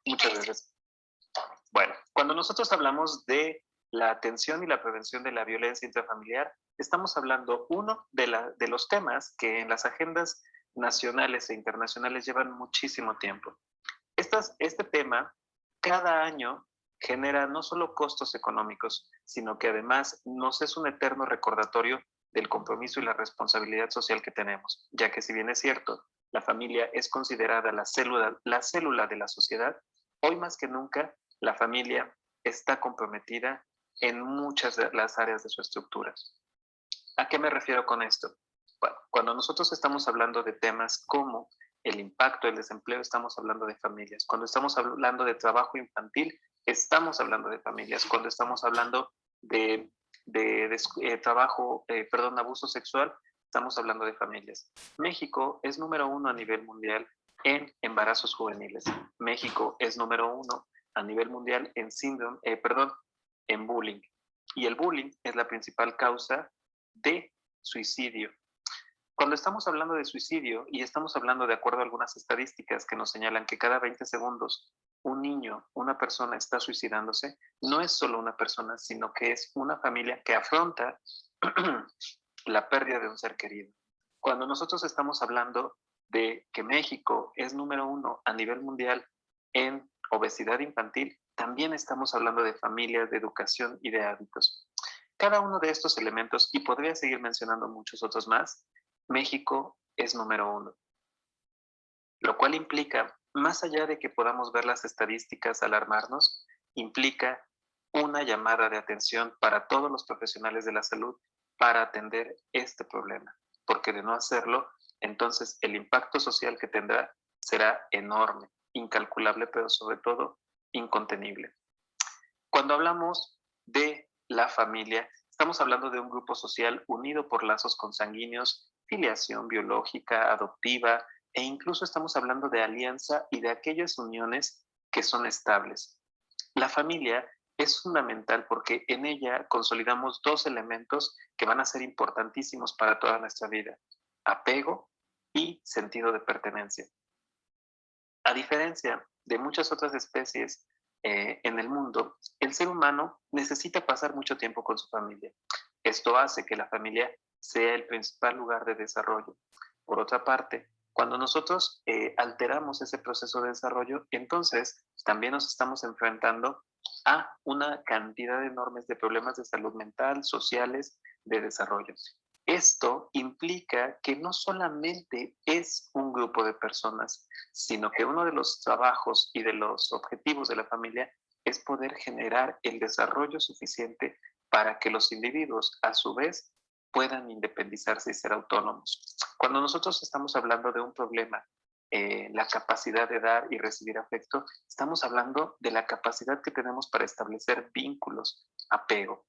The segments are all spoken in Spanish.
Muchas gracias. Bueno, cuando nosotros hablamos de la atención y la prevención de la violencia intrafamiliar, estamos hablando, uno, de los temas que en las agendas nacionales e internacionales llevan muchísimo tiempo. Este tema cada año genera no solo costos económicos, sino que además nos es un eterno recordatorio del compromiso y la responsabilidad social que tenemos, ya que si bien es cierto, la familia es considerada la célula de la sociedad, hoy más que nunca la familia está comprometida en muchas de las áreas de su estructura. ¿A qué me refiero con esto? Bueno, cuando nosotros estamos hablando de temas como el impacto del desempleo, estamos hablando de familias. Cuando estamos hablando de trabajo infantil, estamos hablando de familias. Cuando estamos hablando de trabajo, perdón, abuso sexual, estamos hablando de familias. México es número uno a nivel mundial en embarazos juveniles. México es número uno a nivel mundial en en bullying. Y el bullying es la principal causa de suicidio. Cuando estamos hablando de suicidio y estamos hablando de acuerdo a algunas estadísticas que nos señalan que cada 20 segundos un niño, una persona está suicidándose, no es solo una persona, sino que es una familia que afronta la pérdida de un ser querido. Cuando nosotros estamos hablando de que México es número uno a nivel mundial en obesidad infantil, también estamos hablando de familias, de educación y de hábitos. Cada uno de estos elementos, y podría seguir mencionando muchos otros más, México es número uno, lo cual implica, más allá de que podamos ver las estadísticas alarmarnos, implica una llamada de atención para todos los profesionales de la salud para atender este problema, porque de no hacerlo, entonces el impacto social que tendrá será enorme, incalculable, pero sobre todo incontenible. Cuando hablamos de la familia, estamos hablando de un grupo social unido por lazos consanguíneos, filiación biológica, adoptiva, e incluso estamos hablando de alianza y de aquellas uniones que son estables. La familia es fundamental porque en ella consolidamos dos elementos que van a ser importantísimos para toda nuestra vida: apego y sentido de pertenencia. A diferencia de muchas otras especies en el mundo, el ser humano necesita pasar mucho tiempo con su familia. Esto hace que la familia sea el principal lugar de desarrollo. Por otra parte, cuando nosotros alteramos ese proceso de desarrollo, entonces también nos estamos enfrentando a una cantidad enorme de problemas de salud mental, sociales, de desarrollo. Esto implica que no solamente es un grupo de personas, sino que uno de los trabajos y de los objetivos de la familia es poder generar el desarrollo suficiente para que los individuos, a su vez, puedan independizarse y ser autónomos. Cuando nosotros estamos hablando de un problema, la capacidad de dar y recibir afecto, estamos hablando de la capacidad que tenemos para establecer vínculos, apego.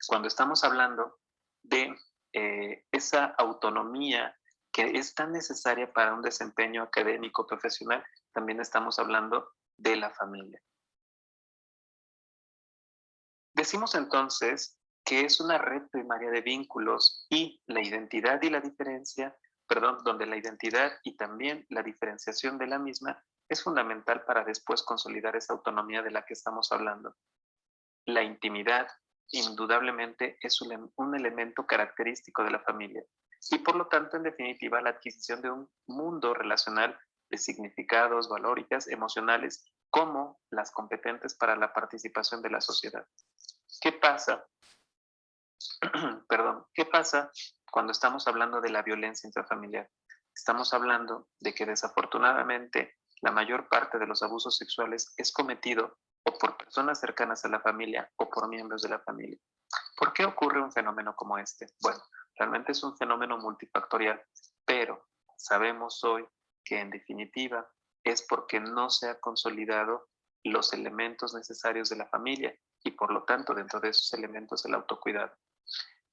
Cuando estamos hablando de esa autonomía que es tan necesaria para un desempeño académico profesional, también estamos hablando de la familia. Decimos entonces que es una red primaria de vínculos y la identidad y la diferencia, perdón, donde la identidad y también la diferenciación de la misma es fundamental para después consolidar esa autonomía de la que estamos hablando. La intimidad, indudablemente, es un elemento característico de la familia y por lo tanto, en definitiva, la adquisición de un mundo relacional de significados, valóricas, emocionales, como las competentes para la participación de la sociedad. ¿Qué pasa? Perdón, ¿qué pasa cuando estamos hablando de la violencia intrafamiliar? Estamos hablando de que desafortunadamente la mayor parte de los abusos sexuales es cometido o por personas cercanas a la familia o por miembros de la familia. ¿Por qué ocurre un fenómeno como este? Bueno, realmente es un fenómeno multifactorial, pero sabemos hoy que en definitiva es porque no se han consolidado los elementos necesarios de la familia y por lo tanto dentro de esos elementos el autocuidado.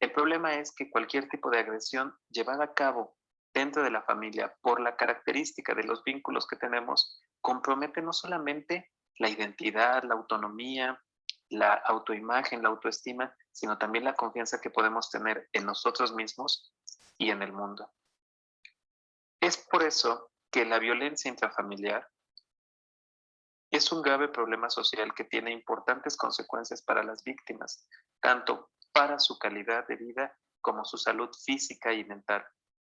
El problema es que cualquier tipo de agresión llevada a cabo dentro de la familia por la característica de los vínculos que tenemos compromete no solamente la identidad, la autonomía, la autoimagen, la autoestima, sino también la confianza que podemos tener en nosotros mismos y en el mundo. Es por eso que la violencia intrafamiliar Es un grave problema social que tiene importantes consecuencias para las víctimas, tanto para su calidad de vida como su salud física y mental.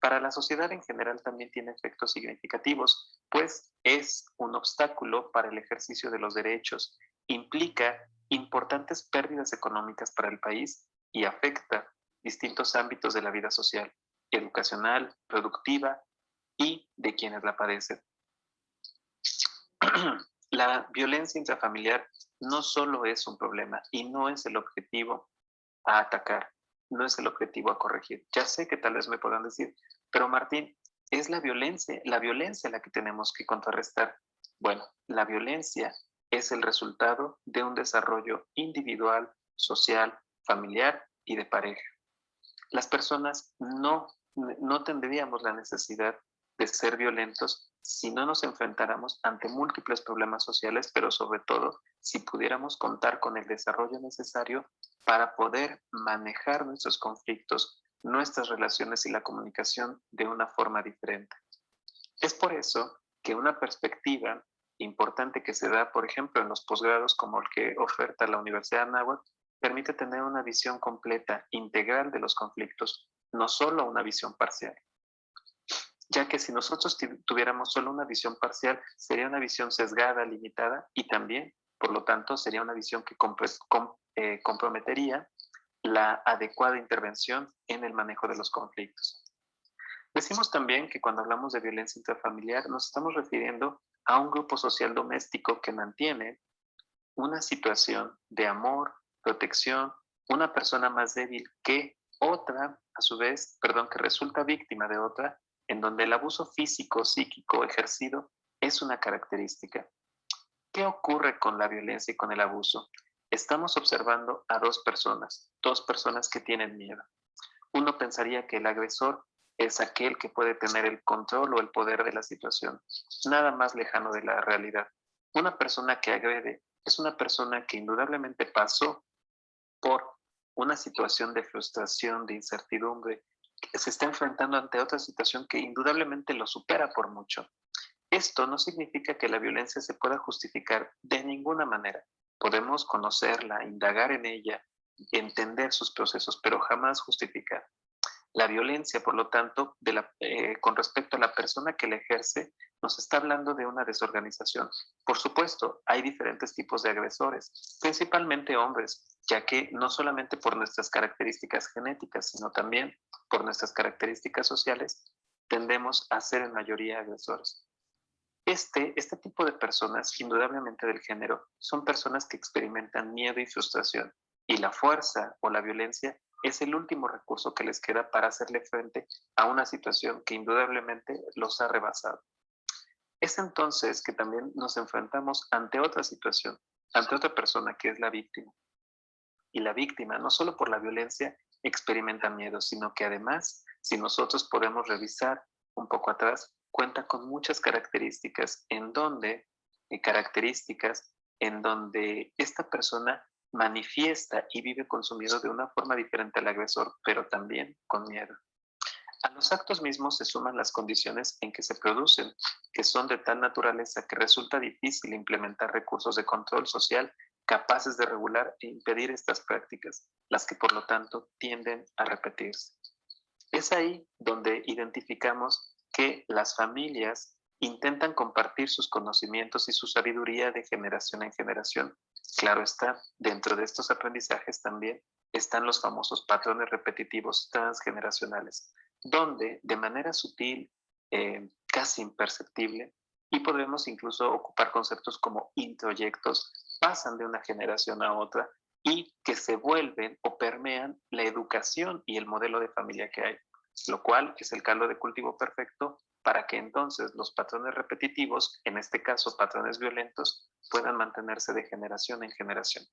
Para la sociedad en general también tiene efectos significativos, pues es un obstáculo para el ejercicio de los derechos, implica importantes pérdidas económicas para el país y afecta distintos ámbitos de la vida social, educacional, productiva y de quienes la padecen. La violencia intrafamiliar no solo es un problema y no es el objetivo a atacar, no es el objetivo a corregir. Ya sé que tal vez me puedan decir, pero Martín, es la violencia la que tenemos que contrarrestar. Bueno, la violencia es el resultado de un desarrollo individual, social, familiar y de pareja. Las personas no tendríamos la necesidad de ser violentos si no nos enfrentáramos ante múltiples problemas sociales, pero sobre todo si pudiéramos contar con el desarrollo necesario para poder manejar nuestros conflictos, nuestras relaciones y la comunicación de una forma diferente. Es por eso que una perspectiva importante que se da, por ejemplo, en los posgrados como el que oferta la Universidad de Anáhuac, permite tener una visión completa, integral de los conflictos, no solo una visión parcial. Ya que si nosotros tuviéramos solo una visión parcial, sería una visión sesgada, limitada y también, por lo tanto, sería una visión que comprometería la adecuada intervención en el manejo de los conflictos. Decimos también que cuando hablamos de violencia intrafamiliar nos estamos refiriendo a un grupo social doméstico que mantiene una situación de amor, protección, una persona más débil que otra, a su vez, que resulta víctima de otra, en donde el abuso físico, psíquico ejercido es una característica. ¿Qué ocurre con la violencia y con el abuso? Estamos observando a dos personas que tienen miedo. Uno pensaría que el agresor es aquel que puede tener el control o el poder de la situación, nada más lejano de la realidad. Una persona que agrede es una persona que indudablemente pasó por una situación de frustración, de incertidumbre, que se está enfrentando ante otra situación que indudablemente lo supera por mucho. Esto no significa que la violencia se pueda justificar de ninguna manera. Podemos conocerla, indagar en ella, entender sus procesos, pero jamás justificar. La violencia, por lo tanto, con respecto a la persona que la ejerce, nos está hablando de una desorganización. Por supuesto, hay diferentes tipos de agresores, principalmente hombres, ya que no solamente por nuestras características genéticas, sino también por nuestras características sociales, tendemos a ser en mayoría agresores. Este tipo de personas, indudablemente del género, son personas que experimentan miedo y frustración, y la fuerza o la violencia es el último recurso que les queda para hacerle frente a una situación que indudablemente los ha rebasado. Es entonces que también nos enfrentamos ante otra situación, ante otra persona que es la víctima. Y la víctima, no solo por la violencia, experimenta miedo, sino que además, si nosotros podemos revisar un poco atrás, cuenta con muchas características en donde esta persona manifiesta y vive con su miedo de una forma diferente al agresor, pero también con miedo. A los actos mismos se suman las condiciones en que se producen, que son de tal naturaleza que resulta difícil implementar recursos de control social capaces de regular e impedir estas prácticas, las que por lo tanto tienden a repetirse. Es ahí donde identificamos que las familias intentan compartir sus conocimientos y su sabiduría de generación en generación. Claro está, dentro de estos aprendizajes también están los famosos patrones repetitivos transgeneracionales, donde de manera sutil, casi imperceptible, y podemos incluso ocupar conceptos como introyectos, pasan de una generación a otra y que se vuelven o permean la educación y el modelo de familia que hay, lo cual es el caldo de cultivo perfecto para que entonces los patrones repetitivos, en este caso patrones violentos, puedan mantenerse de generación en generación.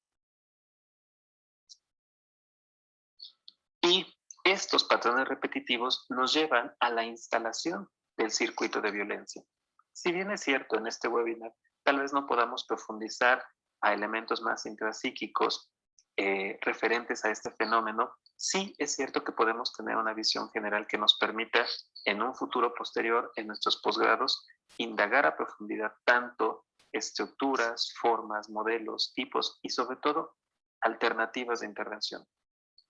Y estos patrones repetitivos nos llevan a la instalación del circuito de violencia. Si bien es cierto, en este webinar tal vez no podamos profundizar a elementos más intrapsíquicos referentes a este fenómeno, sí es cierto que podemos tener una visión general que nos permita en un futuro posterior, en nuestros posgrados, indagar a profundidad tanto estructuras, formas, modelos, tipos y sobre todo alternativas de intervención.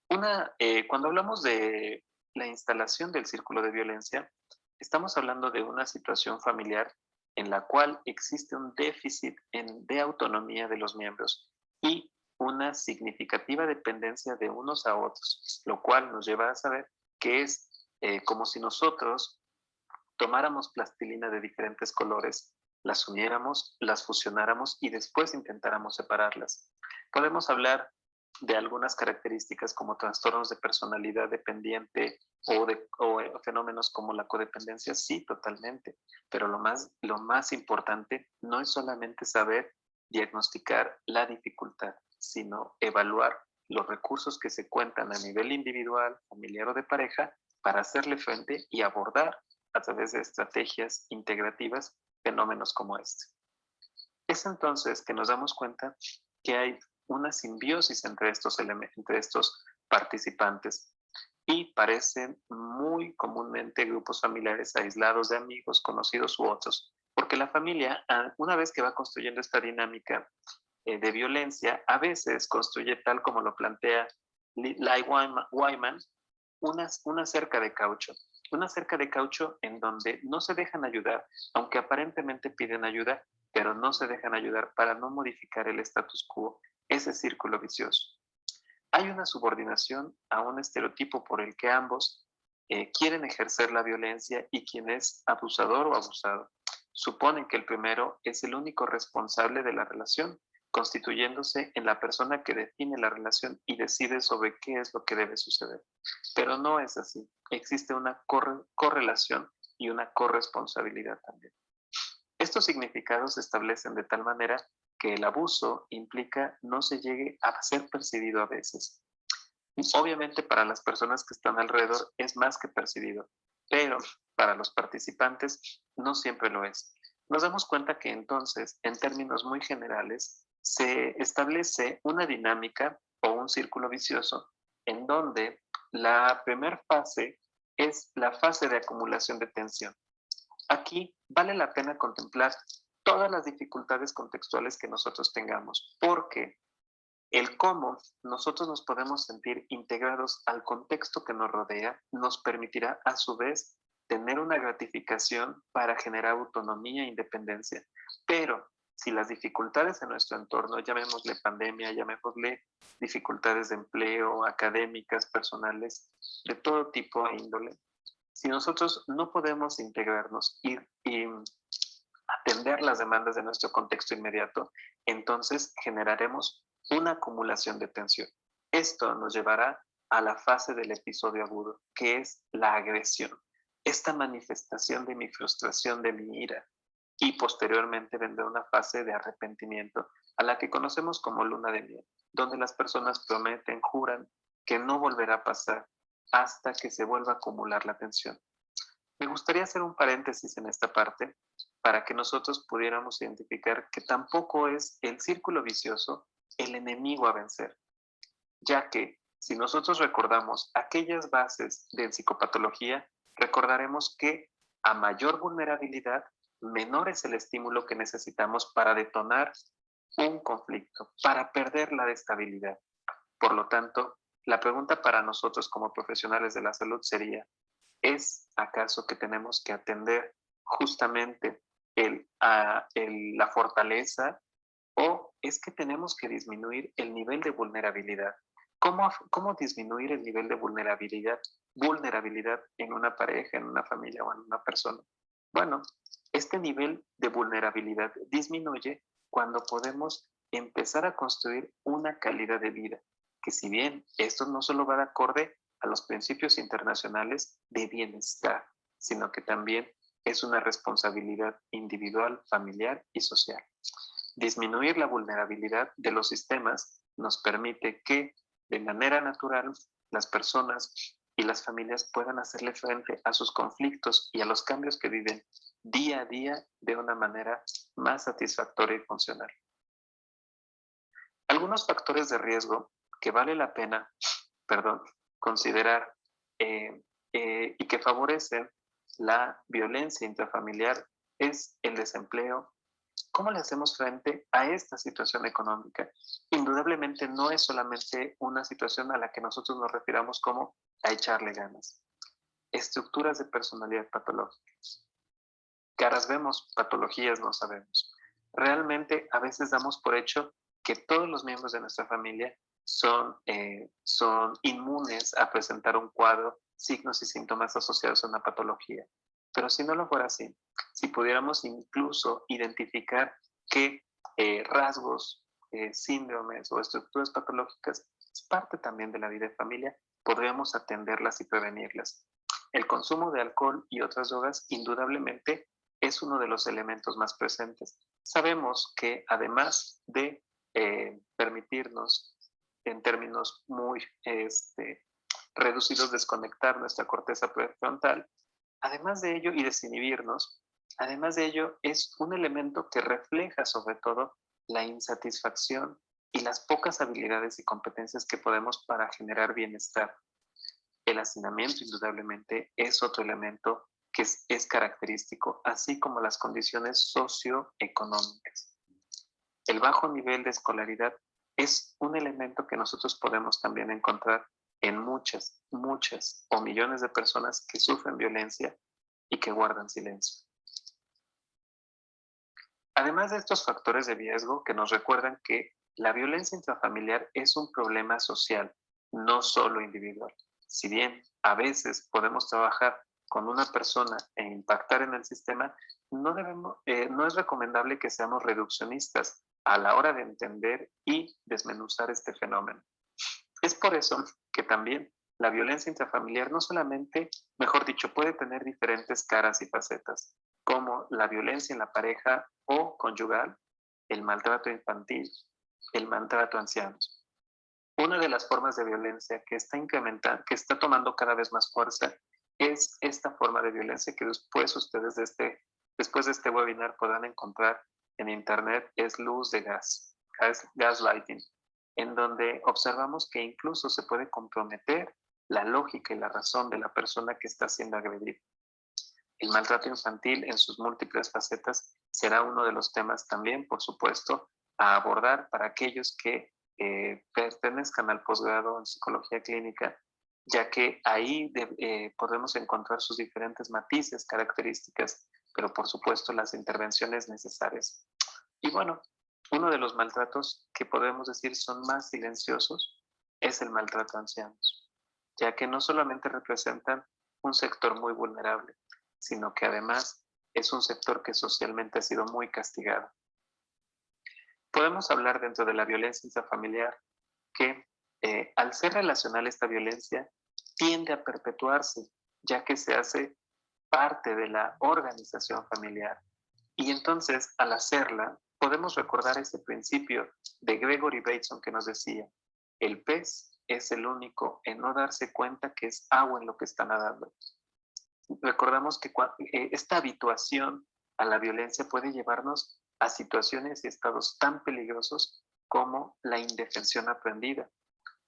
Cuando hablamos de la instalación del círculo de violencia, estamos hablando de una situación familiar en la cual existe un déficit de autonomía de los miembros y una significativa dependencia de unos a otros, lo cual nos lleva a saber que es como si nosotros tomáramos plastilina de diferentes colores, las uniéramos, las fusionáramos y después intentáramos separarlas. Podemos hablar de algunas características como trastornos de personalidad dependiente o fenómenos como la codependencia, sí, totalmente. Pero lo más importante no es solamente saber diagnosticar la dificultad, sino evaluar los recursos que se cuentan a nivel individual, familiar o de pareja para hacerle frente y abordar a través de estrategias integrativas fenómenos como este. Es entonces que nos damos cuenta que hay una simbiosis entre entre estos participantes y parecen muy comúnmente grupos familiares aislados de amigos, conocidos u otros, porque la familia, una vez que va construyendo esta dinámica de violencia, a veces construye tal como lo plantea Lai Wyman, una cerca de caucho. Una cerca de caucho en donde no se dejan ayudar, aunque aparentemente piden ayuda, pero no se dejan ayudar para no modificar el status quo, ese círculo vicioso. Hay una subordinación a un estereotipo por el que ambos quieren ejercer la violencia y quien es abusador o abusado. Suponen que el primero es el único responsable de la relación, constituyéndose en la persona que define la relación y decide sobre qué es lo que debe suceder. Pero no es así. Existe una correlación y una corresponsabilidad también. Estos significados se establecen de tal manera que el abuso implica no se llegue a ser percibido a veces. Obviamente para las personas que están alrededor es más que percibido, pero para los participantes no siempre lo es. Nos damos cuenta que entonces, en términos muy generales, se establece una dinámica o un círculo vicioso en donde la primera fase es la fase de acumulación de tensión. Aquí vale la pena contemplar todas las dificultades contextuales que nosotros tengamos, porque el cómo nosotros nos podemos sentir integrados al contexto que nos rodea nos permitirá a su vez tener una gratificación para generar autonomía e independencia. Pero si las dificultades en nuestro entorno, llamémosle pandemia, llamémosle dificultades de empleo, académicas, personales, de todo tipo e índole, si nosotros no podemos integrarnos y atender las demandas de nuestro contexto inmediato, entonces generaremos una acumulación de tensión. Esto nos llevará a la fase del episodio agudo, que es la agresión. Esta manifestación de mi frustración, de mi ira, y posteriormente vendrá una fase de arrepentimiento, a la que conocemos como luna de miel, donde las personas prometen, juran que no volverá a pasar hasta que se vuelva a acumular la tensión. Me gustaría hacer un paréntesis en esta parte para que nosotros pudiéramos identificar que tampoco es el círculo vicioso el enemigo a vencer, ya que si nosotros recordamos aquellas bases de psicopatología, recordaremos que a mayor vulnerabilidad, menor es el estímulo que necesitamos para detonar un conflicto, para perder la estabilidad. Por lo tanto, la pregunta para nosotros como profesionales de la salud sería, ¿es acaso que tenemos que atender justamente la fortaleza o es que tenemos que disminuir el nivel de vulnerabilidad? ¿Cómo disminuir el nivel de vulnerabilidad en una pareja, en una familia o en una persona? Bueno, este nivel de vulnerabilidad disminuye cuando podemos empezar a construir una calidad de vida, que si bien esto no solo va de acorde a los principios internacionales de bienestar, sino que también es una responsabilidad individual, familiar y social. Disminuir la vulnerabilidad de los sistemas nos permite que de manera natural las personas y las familias puedan hacerle frente a sus conflictos y a los cambios que viven día a día de una manera más satisfactoria y funcional. Algunos factores de riesgo que vale la pena, considerar y que favorecen la violencia intrafamiliar es el desempleo, ¿Cómo le hacemos frente a esta situación económica? Indudablemente no es solamente una situación a la que nosotros nos refiramos como a echarle ganas. Estructuras de personalidad patológicas. Caras vemos, patologías no sabemos. Realmente a veces damos por hecho que todos los miembros de nuestra familia son inmunes a presentar un cuadro, signos y síntomas asociados a una patología. Pero si no lo fuera así, si pudiéramos incluso identificar qué rasgos, síndromes o estructuras patológicas es parte también de la vida de familia, podríamos atenderlas y prevenirlas. El consumo de alcohol y otras drogas indudablemente es uno de los elementos más presentes. Sabemos que además de permitirnos en términos muy reducidos desconectar nuestra corteza prefrontal, además de ello y desinhibirnos, además de ello es un elemento que refleja sobre todo la insatisfacción y las pocas habilidades y competencias que podemos para generar bienestar. El hacinamiento indudablemente es otro elemento que es característico, así como las condiciones socioeconómicas. El bajo nivel de escolaridad es un elemento que nosotros podemos también encontrar en muchas o millones de personas que sufren violencia y que guardan silencio. Además de estos factores de riesgo que nos recuerdan que la violencia intrafamiliar es un problema social, no solo individual. Si bien a veces podemos trabajar con una persona e impactar en el sistema, no es recomendable que seamos reduccionistas a la hora de entender y desmenuzar este fenómeno. Es por eso que también la violencia intrafamiliar no solamente, mejor dicho, puede tener diferentes caras y facetas, como la violencia en la pareja o conyugal, el maltrato infantil, el maltrato a ancianos. Una de las formas de violencia que está incrementando, que está tomando cada vez más fuerza, es esta forma de violencia que después ustedes después de este webinar podrán encontrar en internet, es luz de gaslighting, en donde observamos que incluso se puede comprometer la lógica y la razón de la persona que está siendo agredida. El maltrato infantil en sus múltiples facetas será uno de los temas también, por supuesto, a abordar para aquellos que pertenezcan al posgrado en psicología clínica, ya que ahí podemos encontrar sus diferentes matices, características, pero por supuesto las intervenciones necesarias. Y bueno, uno de los maltratos que podemos decir son más silenciosos es el maltrato a ancianos, ya que no solamente representan un sector muy vulnerable, sino que además es un sector que socialmente ha sido muy castigado. Podemos hablar dentro de la violencia intrafamiliar que al ser relacional esta violencia tiende a perpetuarse, ya que se hace parte de la organización familiar. Y entonces, al hacerla, podemos recordar ese principio de Gregory Bateson que nos decía, el pez es el único en no darse cuenta que es agua en lo que está nadando. Recordamos que esta habituación a la violencia puede llevarnos a situaciones y estados tan peligrosos como la indefensión aprendida,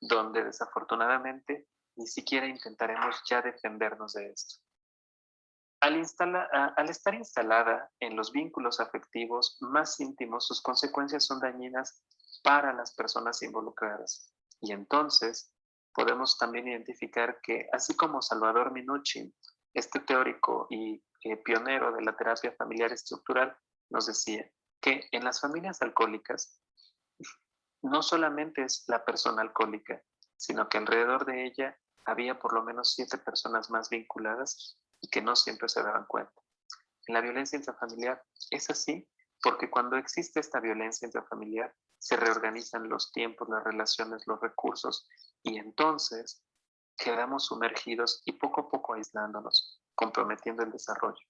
donde desafortunadamente ni siquiera intentaremos ya defendernos de esto. Al estar instalada en los vínculos afectivos más íntimos, sus consecuencias son dañinas para las personas involucradas. Y entonces podemos también identificar que, así como Salvador Minuchin, este teórico y pionero de la terapia familiar estructural, nos decía que en las familias alcohólicas no solamente es la persona alcohólica, sino que alrededor de ella había por lo menos 7 personas más vinculadas y que no siempre se daban cuenta. En la violencia intrafamiliar es así porque cuando existe esta violencia intrafamiliar se reorganizan los tiempos, las relaciones, los recursos y entonces quedamos sumergidos y poco a poco aislándonos, comprometiendo el desarrollo.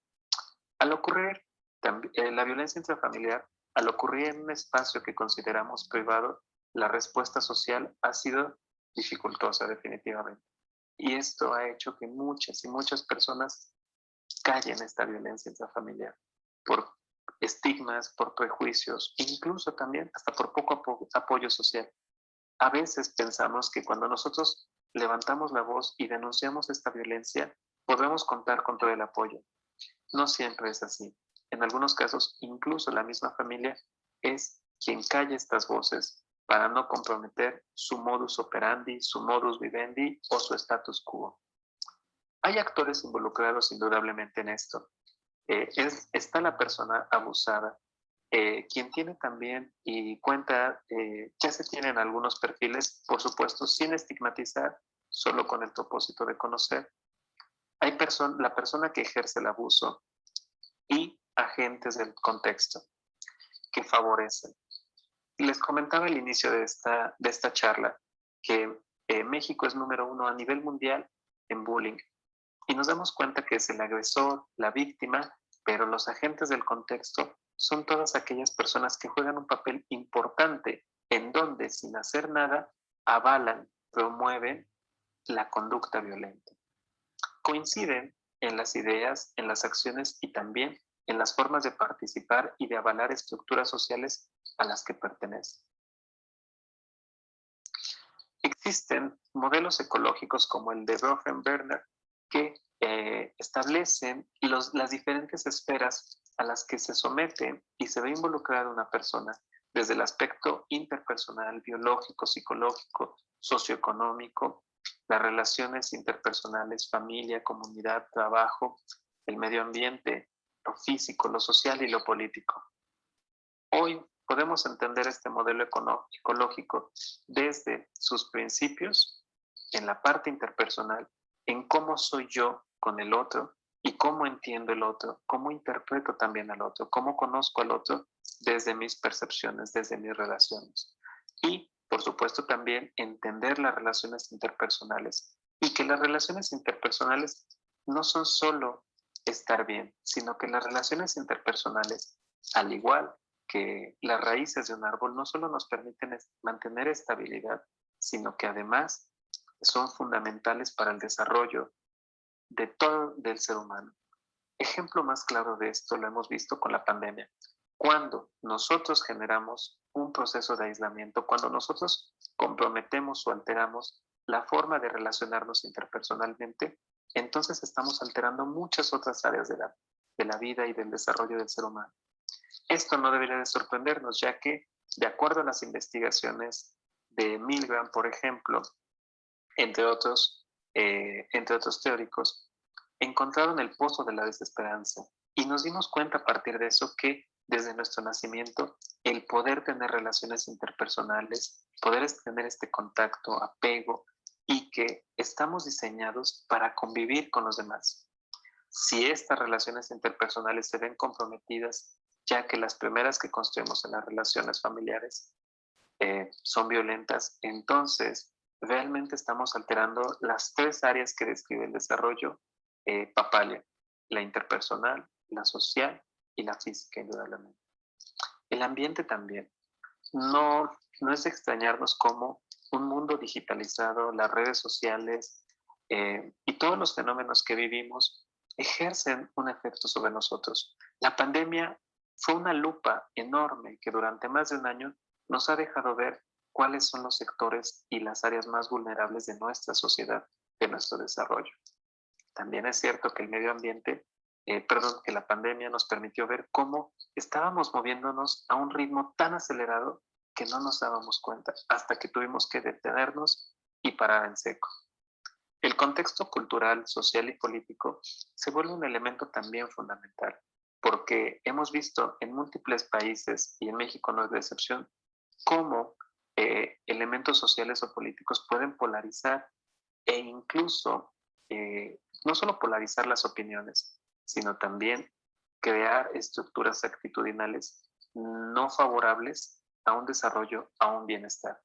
Al ocurrir la violencia intrafamiliar, al ocurrir en un espacio que consideramos privado, la respuesta social ha sido dificultosa definitivamente. Y esto ha hecho que muchas y muchas personas callen esta violencia intrafamiliar por estigmas, por prejuicios, incluso también hasta por poco apoyo social. A veces pensamos que cuando nosotros levantamos la voz y denunciamos esta violencia, podremos contar con todo el apoyo. No siempre es así. en algunos casos incluso la misma familia, es quien calla estas voces para no comprometer su modus operandi, su modus vivendi o su status quo. Hay actores involucrados indudablemente en esto. Está la persona abusada, quien tiene también y cuenta, ya se tienen algunos perfiles, por supuesto, sin estigmatizar, solo con el propósito de conocer. Hay la persona que ejerce el abuso y agentes del contexto que favorecen. Les comentaba al inicio de esta charla que México es número 1 a nivel mundial en bullying y nos damos cuenta que es el agresor, la víctima, pero los agentes del contexto son todas aquellas personas que juegan un papel importante en donde, sin hacer nada, avalan, promueven la conducta violenta. Coinciden en las ideas, en las acciones y también en las formas de participar y de avalar estructuras sociales a las que pertenecen. Existen modelos ecológicos como el de Bronfenbrenner que establecen las diferentes esferas a las que se somete y se ve involucrada una persona, desde el aspecto interpersonal, biológico, psicológico, socioeconómico, las relaciones interpersonales, familia, comunidad, trabajo, el medio ambiente, lo físico, lo social y lo político. Hoy podemos entender este modelo ecológico desde sus principios, en la parte interpersonal, en cómo soy yo con el otro y cómo entiendo el otro, cómo interpreto también al otro, cómo conozco al otro desde mis percepciones, desde mis relaciones. Y, por supuesto, también entender las relaciones interpersonales y que las relaciones interpersonales no son solo estar bien, sino que las relaciones interpersonales, al igual que las raíces de un árbol, no solo nos permiten mantener estabilidad, sino que además son fundamentales para el desarrollo de todo del ser humano. Ejemplo más claro de esto lo hemos visto con la pandemia. Cuando nosotros generamos un proceso de aislamiento, cuando nosotros comprometemos o alteramos la forma de relacionarnos interpersonalmente, entonces estamos alterando muchas otras áreas de la vida y del desarrollo del ser humano. Esto no debería de sorprendernos, ya que, de acuerdo a las investigaciones de Milgram, por ejemplo, entre otros teóricos, encontraron el pozo de la desesperanza y nos dimos cuenta a partir de eso que desde nuestro nacimiento el poder tener relaciones interpersonales, poder tener este contacto, apego y que estamos diseñados para convivir con los demás. Si estas relaciones interpersonales se ven comprometidas, ya que las primeras que construimos en las relaciones familiares son violentas, entonces realmente estamos alterando las 3 áreas que describe el desarrollo papalia: la interpersonal, la social y la física, indudablemente. El ambiente también. No es de extrañarnos cómo un mundo digitalizado, las redes sociales y todos los fenómenos que vivimos ejercen un efecto sobre nosotros. La pandemia fue una lupa enorme que durante más de un año nos ha dejado ver cuáles son los sectores y las áreas más vulnerables de nuestra sociedad, de nuestro desarrollo. También es cierto que el medio ambiente, que la pandemia nos permitió ver cómo estábamos moviéndonos a un ritmo tan acelerado que no nos dábamos cuenta hasta que tuvimos que detenernos y parar en seco. El contexto cultural, social y político se vuelve un elemento también fundamental, porque hemos visto en múltiples países, y en México no es de excepción, cómo elementos sociales o políticos pueden polarizar e incluso no solo polarizar las opiniones, sino también crear estructuras actitudinales no favorables a un desarrollo, a un bienestar.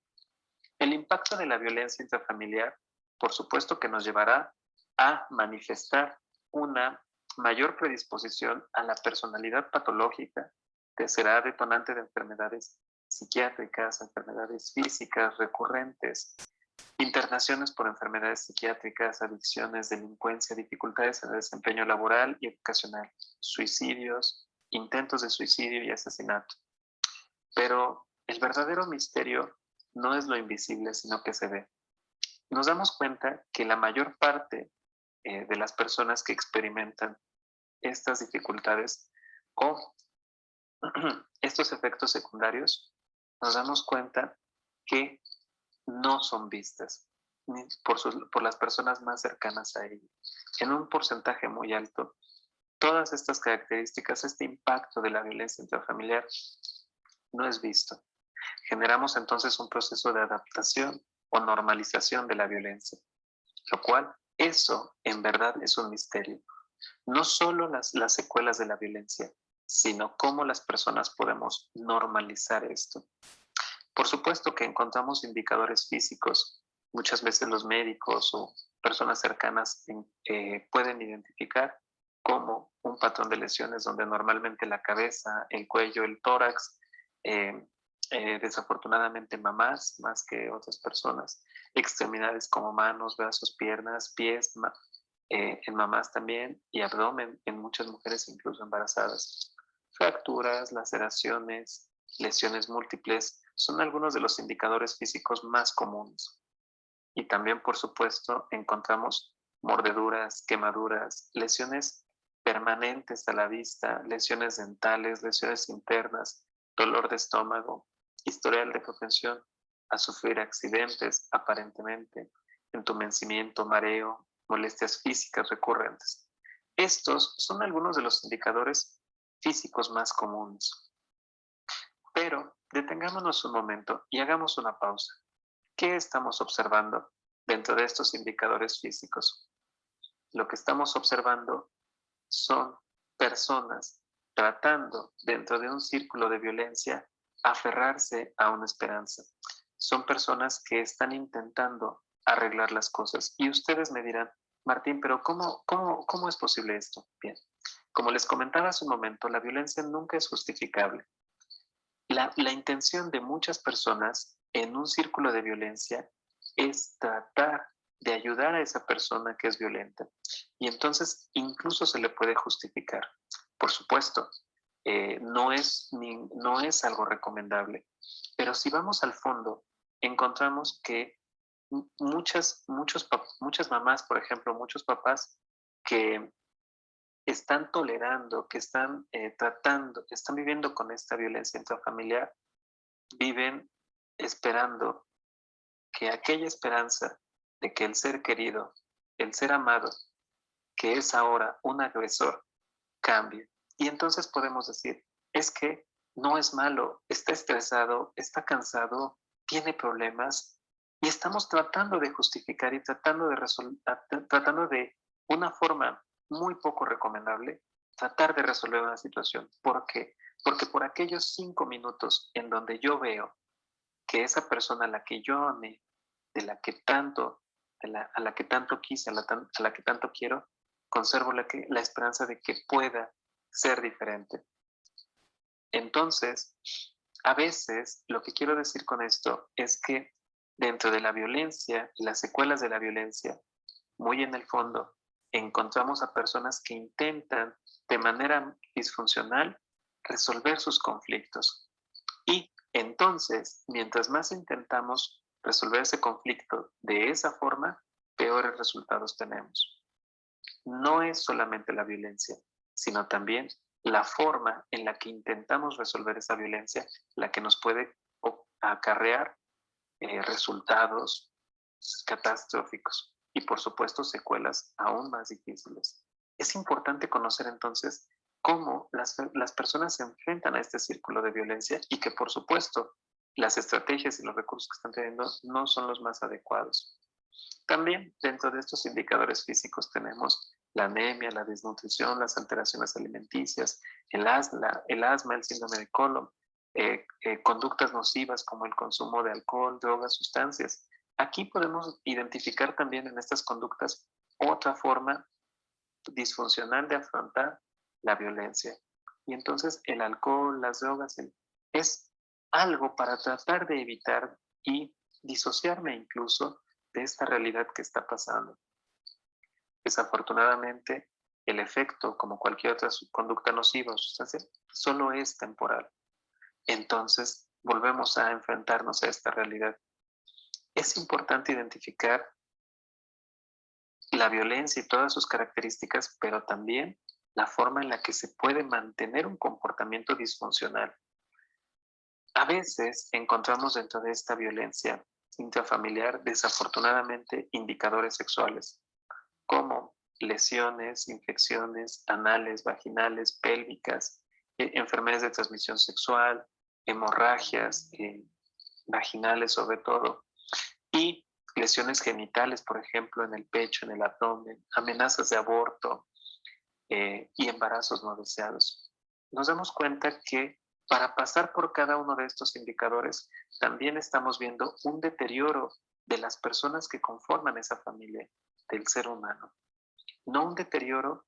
El impacto de la violencia intrafamiliar, por supuesto que nos llevará a manifestar una mayor predisposición a la personalidad patológica, que será detonante de enfermedades psiquiátricas, enfermedades físicas recurrentes, internaciones por enfermedades psiquiátricas, adicciones, delincuencia, dificultades en el desempeño laboral y educacional, suicidios, intentos de suicidio y asesinato. Pero el verdadero misterio no es lo invisible, sino que se ve. Nos damos cuenta que la mayor parte de las personas que experimentan estas dificultades o estos efectos secundarios, nos damos cuenta que no son vistas ni por las personas más cercanas a ella. En un porcentaje muy alto, todas estas características, este impacto de la violencia intrafamiliar no es visto. Generamos entonces un proceso de adaptación o normalización de la violencia, lo cual eso en verdad es un misterio. No solo las secuelas de la violencia, sino cómo las personas podemos normalizar esto. Por supuesto que encontramos indicadores físicos. Muchas veces los médicos o personas cercanas pueden identificar como un patrón de lesiones donde normalmente la cabeza, el cuello, el tórax, eh, desafortunadamente mamás más que otras personas, extremidades como manos, brazos, piernas, pies, en mamás también y abdomen en muchas mujeres incluso embarazadas. Fracturas, laceraciones, lesiones múltiples son algunos de los indicadores físicos más comunes. Y también, por supuesto, encontramos mordeduras, quemaduras, lesiones permanentes a la vista, lesiones dentales, lesiones internas, dolor de estómago, historial de propensión a sufrir accidentes aparentemente, entumecimiento, mareo, molestias físicas recurrentes. Estos son algunos de los indicadores físicos más comunes. Pero detengámonos un momento y hagamos una pausa. ¿Qué estamos observando dentro de estos indicadores físicos? Lo que estamos observando son personas tratando dentro de un círculo de violencia aferrarse a una esperanza. Son personas que están intentando arreglar las cosas. Y ustedes me dirán, Martín, pero ¿cómo es posible esto? Bien, como les comentaba hace un momento, la violencia nunca es justificable. La intención de muchas personas en un círculo de violencia es tratar de ayudar a esa persona que es violenta. Y entonces incluso se le puede justificar. Por supuesto, no es algo recomendable. Pero si vamos al fondo, encontramos que muchas mamás, por ejemplo, muchos papás que están tolerando, que están tratando, que están viviendo con esta violencia intrafamiliar, viven esperando que aquella esperanza de que el ser querido, el ser amado, que es ahora un agresor, cambie. Y entonces podemos decir, es que no es malo, está estresado, está cansado, tiene problemas y estamos tratando de justificar y tratando de una forma muy poco recomendable, tratar de resolver una situación. ¿Por qué? Porque por aquellos 5 minutos en donde yo veo que esa persona a la que yo amé, de la que tanto, a la que tanto quise, a la que tanto quiero, conservo la esperanza de que pueda ser diferente. Entonces, a veces lo que quiero decir con esto es que dentro de la violencia y las secuelas de la violencia, muy en el fondo, encontramos a personas que intentan de manera disfuncional resolver sus conflictos. Y entonces, mientras más intentamos resolver ese conflicto de esa forma, peores resultados tenemos. No es solamente la violencia, sino también la forma en la que intentamos resolver esa violencia, la que nos puede acarrear resultados catastróficos y por supuesto secuelas aún más difíciles. Es importante conocer entonces cómo las personas se enfrentan a este círculo de violencia y que por supuesto las estrategias y los recursos que están teniendo no son los más adecuados. También dentro de estos indicadores físicos tenemos la anemia, la desnutrición, las alteraciones alimenticias, el asma, el síndrome de Colon, conductas nocivas como el consumo de alcohol, drogas, sustancias. Aquí podemos identificar también en estas conductas otra forma disfuncional de afrontar la violencia. Y entonces el alcohol, las drogas, es algo para tratar de evitar y disociarme incluso de esta realidad que está pasando. Desafortunadamente, el efecto, como cualquier otra conducta nociva o sustancia, solo es temporal. Entonces, volvemos a enfrentarnos a esta realidad. Es importante identificar la violencia y todas sus características, pero también la forma en la que se puede mantener un comportamiento disfuncional. A veces encontramos dentro de esta violencia intrafamiliar, desafortunadamente, indicadores sexuales, como lesiones, infecciones anales, vaginales, pélvicas, enfermedades de transmisión sexual, hemorragias vaginales sobre todo, y lesiones genitales, por ejemplo, en el pecho, en el abdomen, amenazas de aborto y embarazos no deseados. Nos damos cuenta que para pasar por cada uno de estos indicadores, también estamos viendo un deterioro de las personas que conforman esa familia, del ser humano. No un deterioro,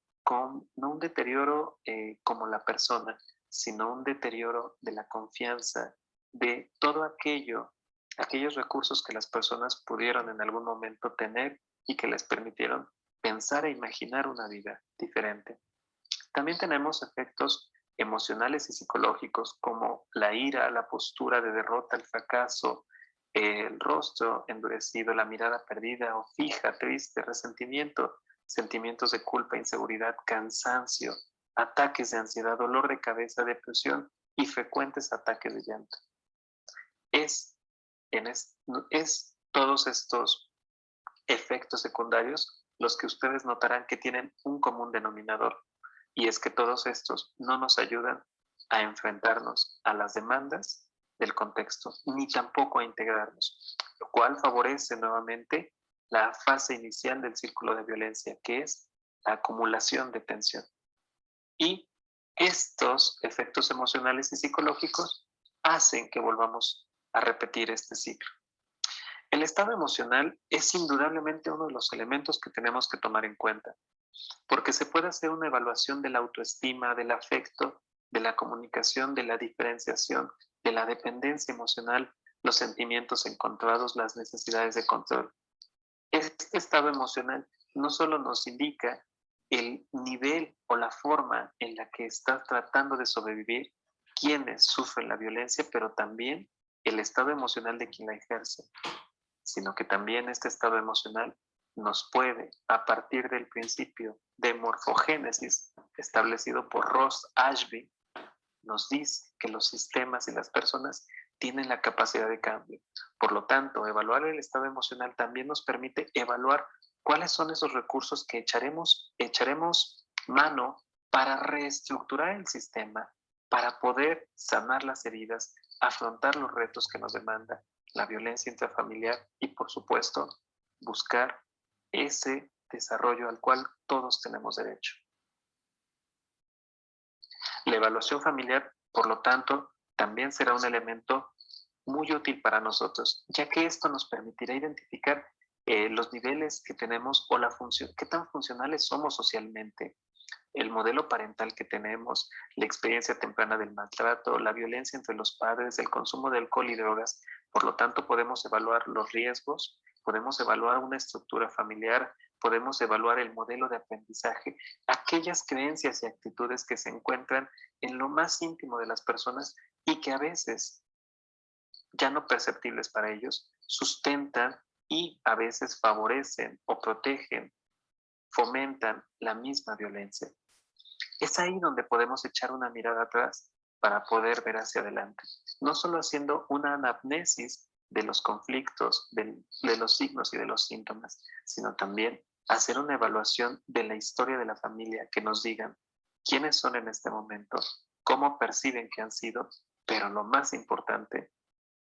como la persona, sino un deterioro de la confianza, de todo aquellos recursos que las personas pudieron en algún momento tener y que les permitieron pensar e imaginar una vida diferente. También tenemos efectos emocionales y psicológicos como la ira, la postura de derrota, el fracaso, el rostro endurecido, la mirada perdida o fija, triste, resentimiento, sentimientos de culpa, inseguridad, cansancio, ataques de ansiedad, dolor de cabeza, depresión y frecuentes ataques de llanto. Es todos estos efectos secundarios los que ustedes notarán que tienen un común denominador, y es que todos estos no nos ayudan a enfrentarnos a las demandas del contexto, ni tampoco a integrarnos, lo cual favorece nuevamente la fase inicial del círculo de violencia, que es la acumulación de tensión. Y estos efectos emocionales y psicológicos hacen que volvamos a repetir este ciclo. El estado emocional es indudablemente uno de los elementos que tenemos que tomar en cuenta, porque se puede hacer una evaluación de la autoestima, del afecto, de la comunicación, de la diferenciación, de la dependencia emocional, los sentimientos encontrados, las necesidades de control. Este estado emocional no solo nos indica el nivel o la forma en la que está tratando de sobrevivir quienes sufren la violencia, pero también el estado emocional de quien la ejerce, sino que también este estado emocional nos puede, a partir del principio de morfogénesis establecido por Ross Ashby, nos dice que los sistemas y las personas tienen la capacidad de cambio. Por lo tanto, evaluar el estado emocional también nos permite evaluar cuáles son esos recursos que echaremos mano para reestructurar el sistema, para poder sanar las heridas, afrontar los retos que nos demanda la violencia intrafamiliar y, por supuesto, buscar ese desarrollo al cual todos tenemos derecho. La evaluación familiar, por lo tanto, también será un elemento muy útil para nosotros, ya que esto nos permitirá identificar los niveles que tenemos o la función, qué tan funcionales somos socialmente, el modelo parental que tenemos, la experiencia temprana del maltrato, la violencia entre los padres, el consumo de alcohol y drogas. Por lo tanto, podemos evaluar los riesgos, podemos evaluar una estructura familiar, podemos evaluar el modelo de aprendizaje, aquellas creencias y actitudes que se encuentran en lo más íntimo de las personas y que a veces, ya no perceptibles para ellos, sustentan y a veces favorecen o protegen, fomentan la misma violencia. Es ahí donde podemos echar una mirada atrás para poder ver hacia adelante, no solo haciendo una anamnesis de los conflictos, de los signos y de los síntomas, sino también hacer una evaluación de la historia de la familia, que nos digan quiénes son en este momento, cómo perciben que han sido, pero lo más importante,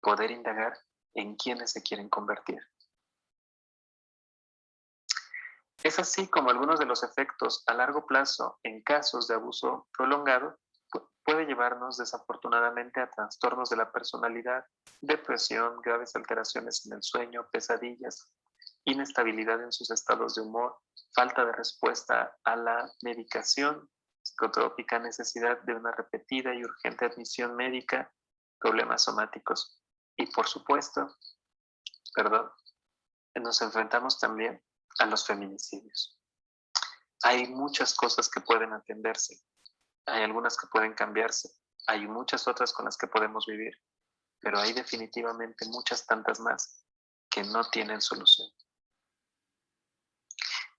poder indagar en quiénes se quieren convertir. Es así como algunos de los efectos a largo plazo en casos de abuso prolongado puede llevarnos desafortunadamente a trastornos de la personalidad, depresión, graves alteraciones en el sueño, pesadillas, inestabilidad en sus estados de humor, falta de respuesta a la medicación psicotrópica, necesidad de una repetida y urgente admisión médica, problemas somáticos. Y por supuesto, nos enfrentamos también a los feminicidios. Hay muchas cosas que pueden atenderse, hay algunas que pueden cambiarse, hay muchas otras con las que podemos vivir, pero hay definitivamente muchas tantas más que no tienen solución.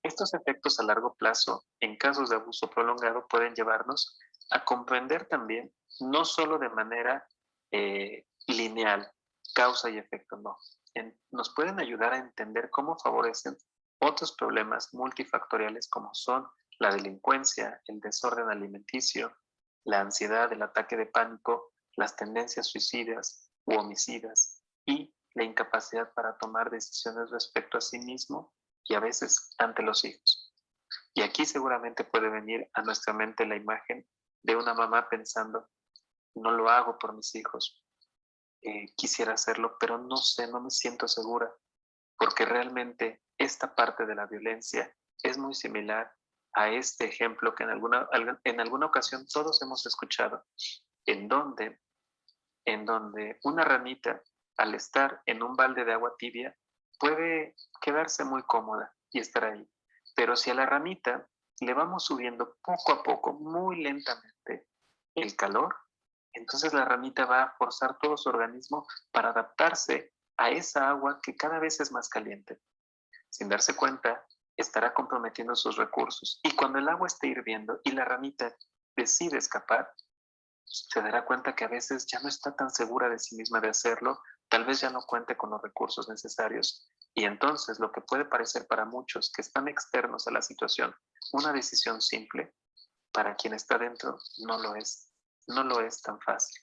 Estos efectos a largo plazo, en casos de abuso prolongado, pueden llevarnos a comprender también, no solo de manera lineal, causa y efecto, no. Nos pueden ayudar a entender cómo favorecen otros problemas multifactoriales como son la delincuencia, el desorden alimenticio, la ansiedad, el ataque de pánico, las tendencias suicidas u homicidas y la incapacidad para tomar decisiones respecto a sí mismo y a veces ante los hijos. Y aquí seguramente puede venir a nuestra mente la imagen de una mamá pensando, no lo hago por mis hijos, quisiera hacerlo, pero no sé, no me siento segura, porque realmente esta parte de la violencia es muy similar a este ejemplo que en alguna ocasión todos hemos escuchado, en donde, en donde una ranita, al estar en un balde de agua tibia, puede quedarse muy cómoda y estar ahí. Pero si a la ranita le vamos subiendo poco a poco, muy lentamente, el calor, entonces la ranita va a forzar todo su organismo para adaptarse a esa agua que cada vez es más caliente. Sin darse cuenta, estará comprometiendo sus recursos. Y cuando el agua esté hirviendo y la ranita decide escapar, se dará cuenta que a veces ya no está tan segura de sí misma de hacerlo, tal vez ya no cuente con los recursos necesarios. Y entonces lo que puede parecer para muchos que están externos a la situación una decisión simple, para quien está dentro no lo es. No lo es tan fácil.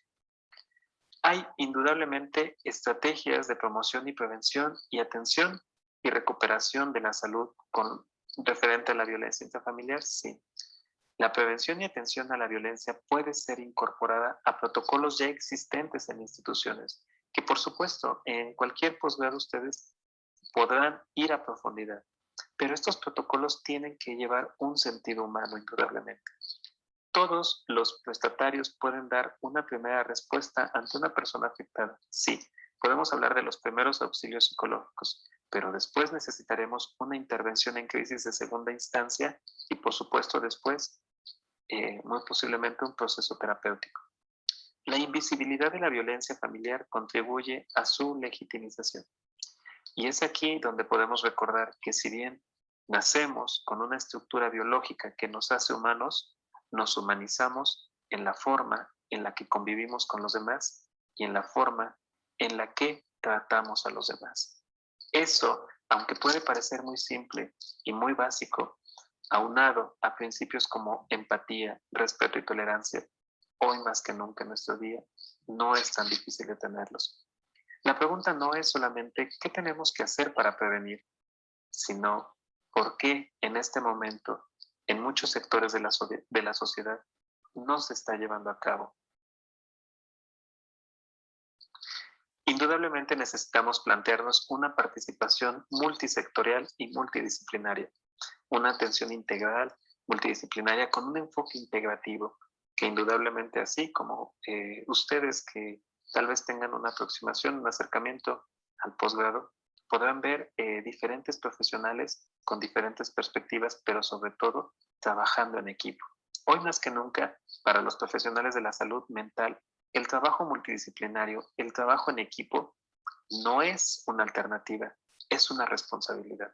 Hay indudablemente estrategias de promoción y prevención y atención y recuperación de la salud con referente a la violencia intrafamiliar, sí. La prevención y atención a la violencia puede ser incorporada a protocolos ya existentes en instituciones, que por supuesto en cualquier posgrado ustedes podrán ir a profundidad, pero estos protocolos tienen que llevar un sentido humano indudablemente. Todos los prestatarios pueden dar una primera respuesta ante una persona afectada. Sí, podemos hablar de los primeros auxilios psicológicos, pero después necesitaremos una intervención en crisis de segunda instancia y por supuesto después, muy posiblemente un proceso terapéutico. La invisibilidad de la violencia familiar contribuye a su legitimización. Y es aquí donde podemos recordar que si bien nacemos con una estructura biológica que nos hace humanos, nos humanizamos en la forma en la que convivimos con los demás y en la forma en la que tratamos a los demás. Eso, aunque puede parecer muy simple y muy básico, aunado a principios como empatía, respeto y tolerancia, hoy más que nunca en nuestro día, no es tan difícil de tenerlos. La pregunta no es solamente qué tenemos que hacer para prevenir, sino por qué en este momento, en muchos sectores de la sociedad, no se está llevando a cabo. Indudablemente necesitamos plantearnos una participación multisectorial y multidisciplinaria, una atención integral, multidisciplinaria con un enfoque integrativo, que indudablemente así como ustedes que tal vez tengan una aproximación, un acercamiento al posgrado, podrán ver diferentes profesionales con diferentes perspectivas, pero sobre todo trabajando en equipo. Hoy más que nunca, para los profesionales de la salud mental, el trabajo multidisciplinario, el trabajo en equipo, no es una alternativa, es una responsabilidad.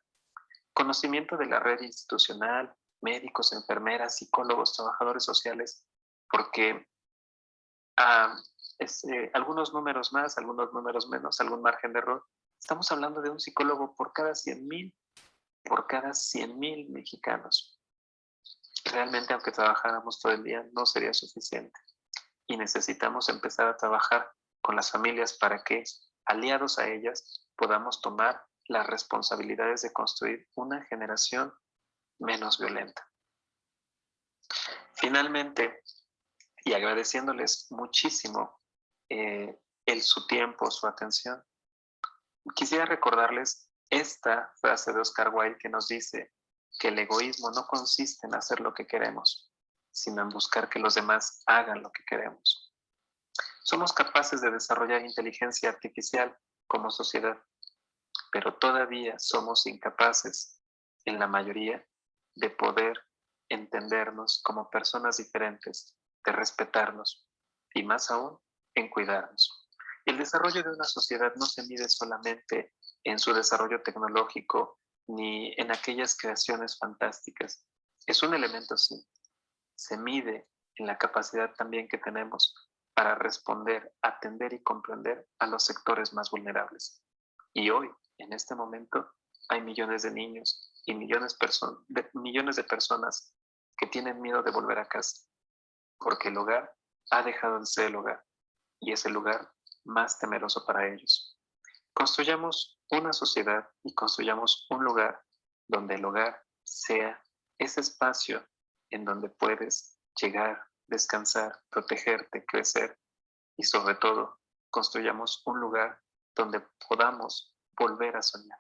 Conocimiento de la red institucional, médicos, enfermeras, psicólogos, trabajadores sociales, porque ah, algunos números más, algunos números menos, algún margen de error. Estamos hablando de un psicólogo por cada 100,000 mexicanos. Realmente, aunque trabajáramos todo el día, no sería suficiente. Y necesitamos empezar a trabajar con las familias para que, aliados a ellas, podamos tomar las responsabilidades de construir una generación menos violenta. Finalmente, y agradeciéndoles muchísimo su tiempo, su atención, quisiera recordarles esta frase de Oscar Wilde que nos dice que el egoísmo no consiste en hacer lo que queremos, sino en buscar que los demás hagan lo que queremos. Somos capaces de desarrollar inteligencia artificial como sociedad, pero todavía somos incapaces, en la mayoría, de poder entendernos como personas diferentes, de respetarnos y más aún, en cuidarnos. El desarrollo de una sociedad no se mide solamente en su desarrollo tecnológico ni en aquellas creaciones fantásticas. Es un elemento, sí. Se mide en la capacidad también que tenemos para responder, atender y comprender a los sectores más vulnerables. Y hoy, en este momento, hay millones de niños y millones de personas que tienen miedo de volver a casa, porque el hogar ha dejado de ser el hogar y es el lugar más temeroso para ellos. Construyamos una sociedad y construyamos un lugar donde el hogar sea ese espacio en donde puedes llegar, descansar, protegerte, crecer y sobre todo construyamos un lugar donde podamos volver a soñar.